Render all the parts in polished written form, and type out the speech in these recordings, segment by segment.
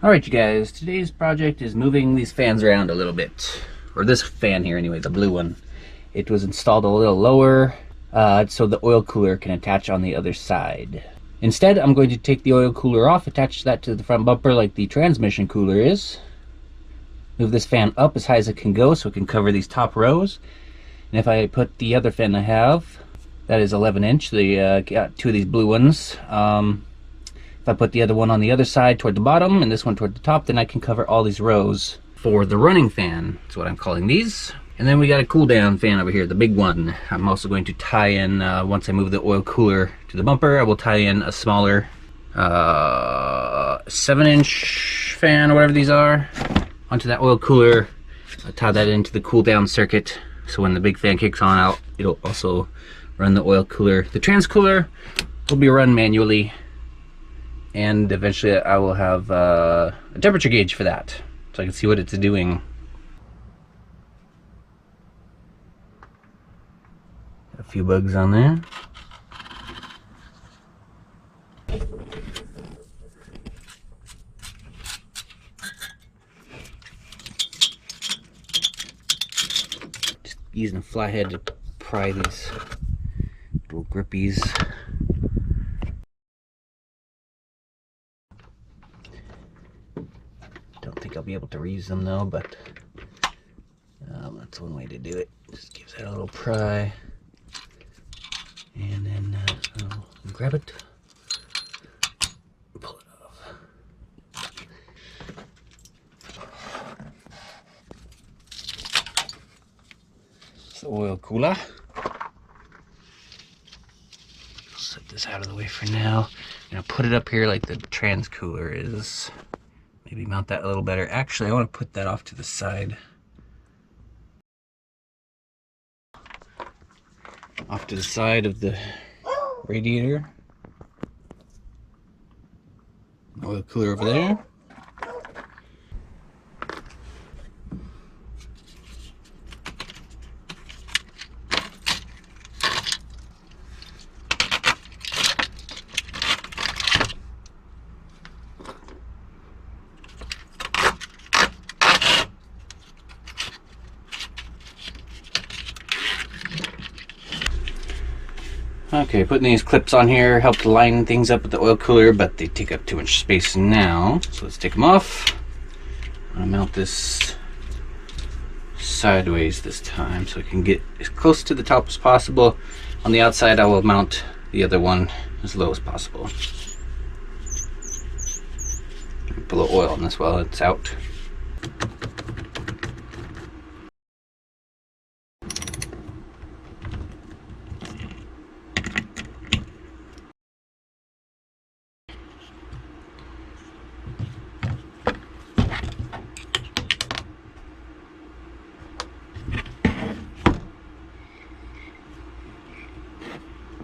Alright you guys, today's project is moving these fans around a little bit. Or this fan here anyway, the blue one. It was installed a little lower so the oil cooler can attach on the other side. Instead, I'm going to take the oil cooler off, attach that to the front bumper like the transmission cooler is. Move this fan up as high as it can go so it can cover these top rows. And if I put the other fan I have, that is 11 inch, got two of these blue ones. If I put the other one on the other side toward the bottom and this one toward the top, then I can cover all these rows for the running fan. That's what I'm calling these. And then we got a cool down fan over here, the big one. I'm also going to tie in, once I move the oil cooler to the bumper, I will tie in a smaller 7-inch fan or whatever these are onto that oil cooler. I'll tie that into the cool down circuit so when the big fan kicks on out, it'll also run the oil cooler. The trans cooler will be run manually, and eventually I will have a temperature gauge for that so I can see what it's doing. A few bugs on there. Just using a flathead to pry these little grippies. Don't think I'll be able to reuse them though, but that's one way to do it. Just gives that a little pry. And then I'll grab it, pull it off. It's the oil cooler. Set this out of the way for now. I'm gonna put it up here like the trans cooler is. Maybe mount that a little better. Actually, I want to put that off to the side. Off to the side of the radiator. Oil cooler over there. Okay, putting these clips on here helped line things up with the oil cooler, but they take up too much space now. So let's take them off. I'm gonna mount this sideways this time so I can get as close to the top as possible. On the outside, I will mount the other one as low as possible. Blow oil on this while it's out.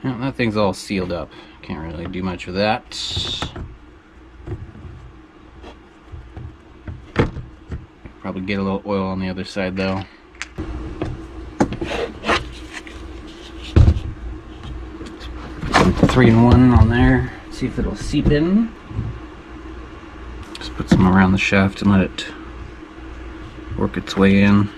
Well, that thing's all sealed up. Can't really do much with that. Probably get a little oil on the other side though. Put some 3-in-1 on there. See if it'll seep in. Just put some around the shaft and let it work its way in.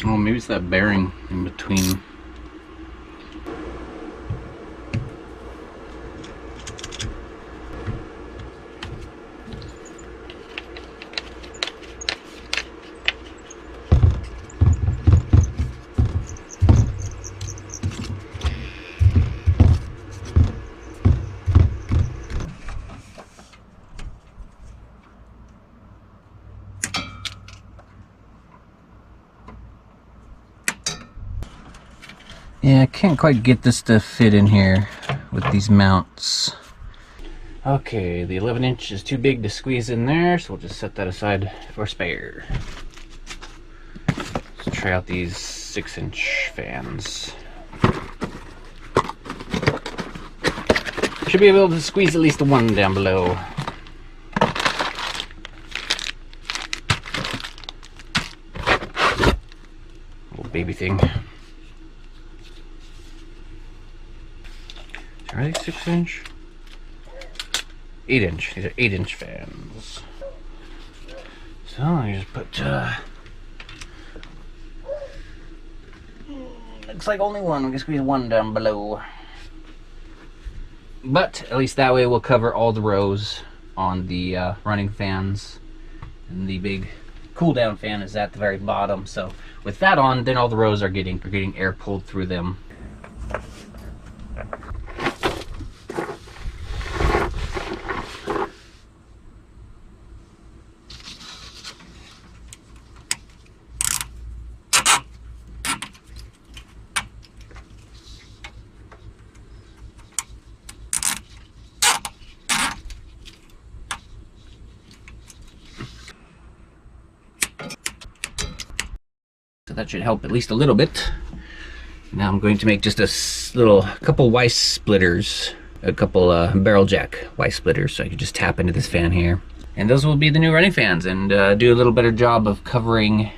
Oh, maybe it's that bearing in between. Yeah, I can't quite get this to fit in here with these mounts. Okay, the 11-inch is too big to squeeze in there, so we'll just set that aside for spare. Let's try out these 6-inch fans. Should be able to squeeze at least one down below. baby thing. Are they 6-inch? 8-inch. These are 8-inch fans. So I just put looks like only one. We can squeeze one down below. But at least that way we'll cover all the rows on the running fans. And the big cool down fan is at the very bottom. So with that on, then all the rows are getting air pulled through them. So that should help at least a little bit. Now I'm going to make just a couple Y splitters, a couple barrel jack Y splitters, so I can just tap into this fan here. And those will be the new running fans, and do a little better job of covering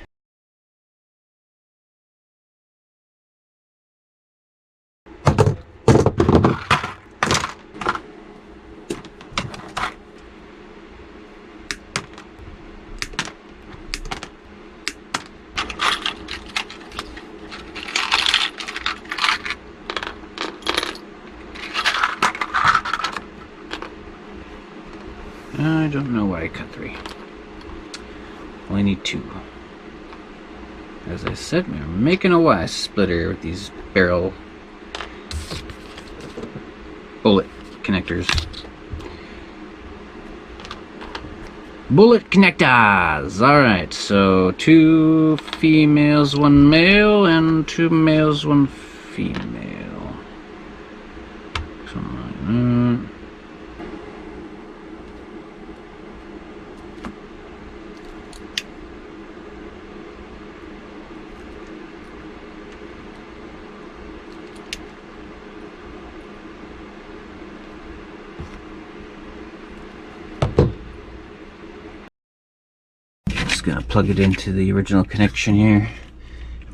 I don't know why I cut 3. Only need 2. As I said, we're making a Y splitter with these barrel bullet connectors. Bullet connectors! Alright, so 2 females, 1 male, and 2 males, 1 female. Something like that. Just gonna plug it into the original connection here,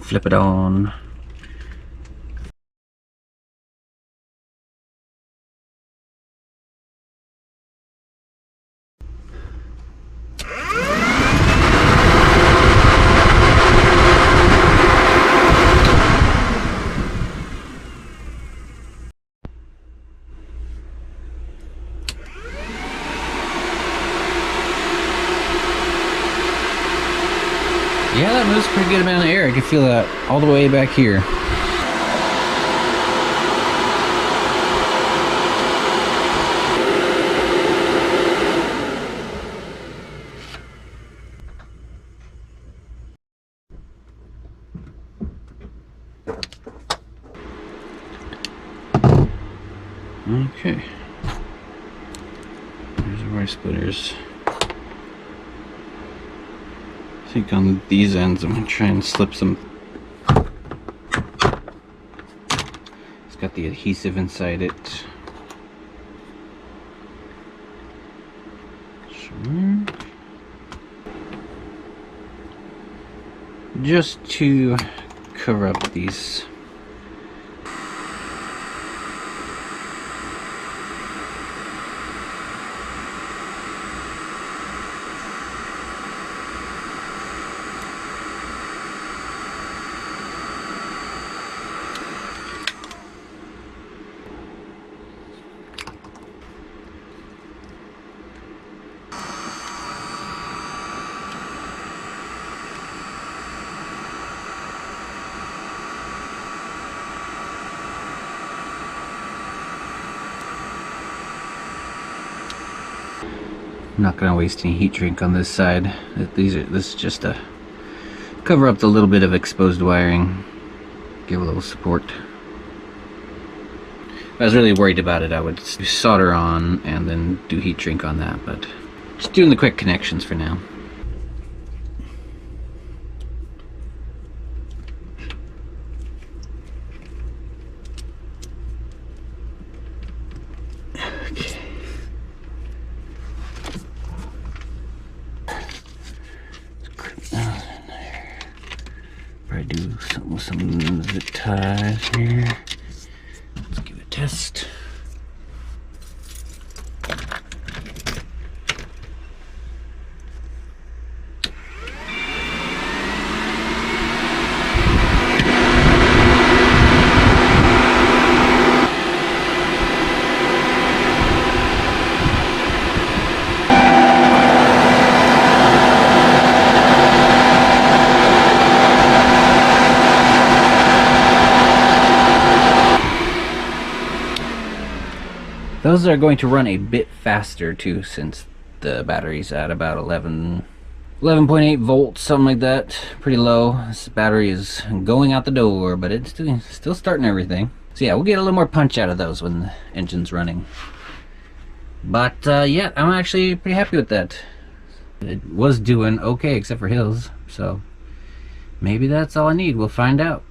flip it on. Yeah, that moves a pretty good amount of air. I can feel that all the way back here. Okay. There's our Y splitters. I think on these ends I'm going to try and slip some. It's got the adhesive inside it. Sure. Just to cover up these. I'm not going to waste any heat shrink on this side. This is just to cover up the little bit of exposed wiring, give a little support. If I was really worried about it, I would solder on and then do heat shrink on that, but just doing the quick connections for now. Do something with some zip ties here. Let's give it a test. Those are going to run a bit faster too, since the battery's at about 11.8 volts, something like that. Pretty low. This battery is going out the door, but it's still starting everything. So yeah, we'll get a little more punch out of those when the engine's running. But yeah, I'm actually pretty happy with that. It was doing okay except for hills, so maybe that's all I need. We'll find out.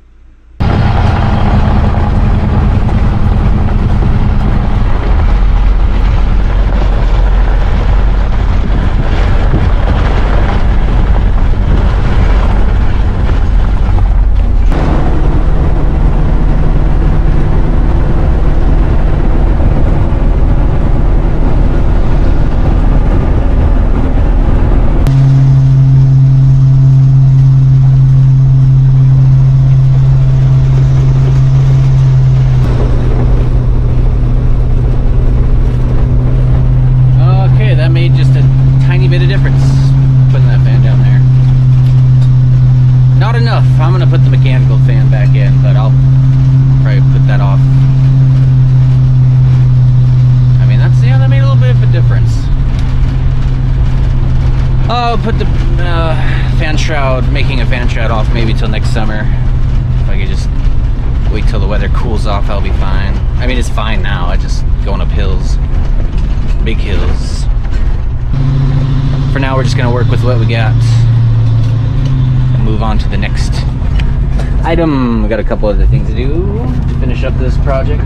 I'm gonna put the mechanical fan back in, but I'll probably put that off. I mean, that's, yeah, that made a little bit of a difference. I'll put the fan shroud, making a fan shroud off maybe till next summer. If I could just wait till the weather cools off, I'll be fine. I mean, it's fine now. I just going up hills, big hills. For now, we're just gonna work with what we got. Move on to the next item. We got a couple other things to do to finish up this project.